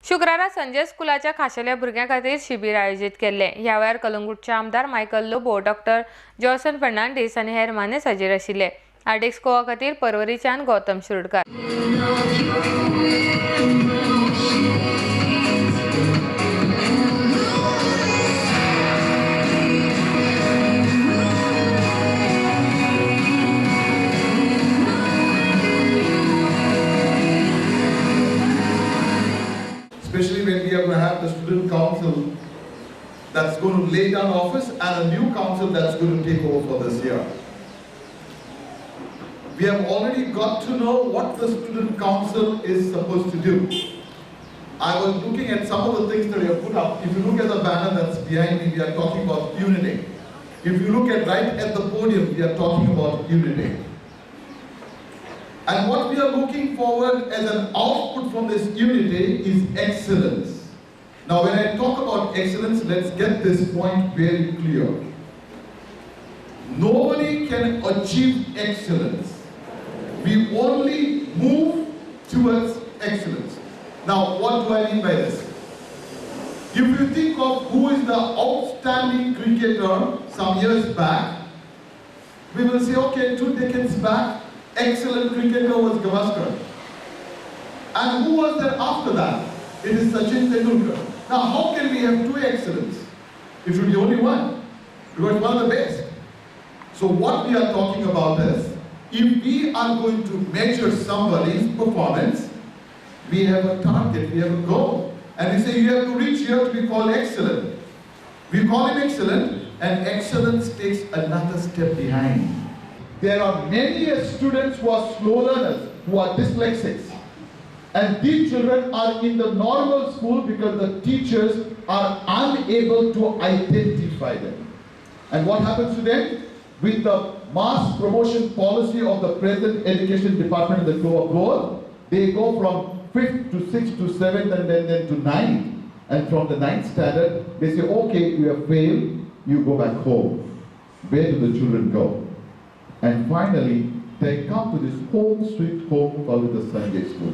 शुक्रारा संजय स्कुलाच्या खाशेल्या भुरग्यां खातीर शिबीर आयोजीत केले। ह्या वेळार कलंगूटचे आमदार Michael Lobo, doctor Jason Fernandes आनी हेर मान्य हाजीर आशिल्ले। आर्टिक्स गोवा खातीर परवरीच्यान Gautam Shirodkar. Especially when we are going to have the student council that's going to lay down office and a new council that's going to take over for this year. We have already got to know what the student council is supposed to do. I was looking at some of the things that you have put up. If you look at the banner that's behind me, we are talking about unity. If you look at right at the podium, we are talking about unity. And what we are looking forward as an output from this unity is excellence. Now when I talk about excellence, let's get this point very clear. Nobody can achieve excellence. We only move towards excellence. Now what do I mean by this? If you think of who is the outstanding cricketer some years back, we will say, okay, 2 decades back, excellent cricketer was Gavaskar. And who was there after that? It is Sachin Tendulkar. Now how can we have 2 excellence? It should be only one, because it's one of the best. So what we are talking about is, if we are going to measure somebody's performance, we have a target, we have a goal. And we say you have to reach here to be called excellent. We call him excellent, and excellence takes another step behind. There are many students who are slow learners, who are dyslexics. And these children are in the normal school because the teachers are unable to identify them. And what happens to them? With the mass promotion policy of the present education department in the Goa board, they go from 5th to 6th to 7th and then to 9th. And from the 9th standard, they say, okay, you have failed, you go back home. Where do the children go? And finally, they come to this home sweet home called the Sunday school.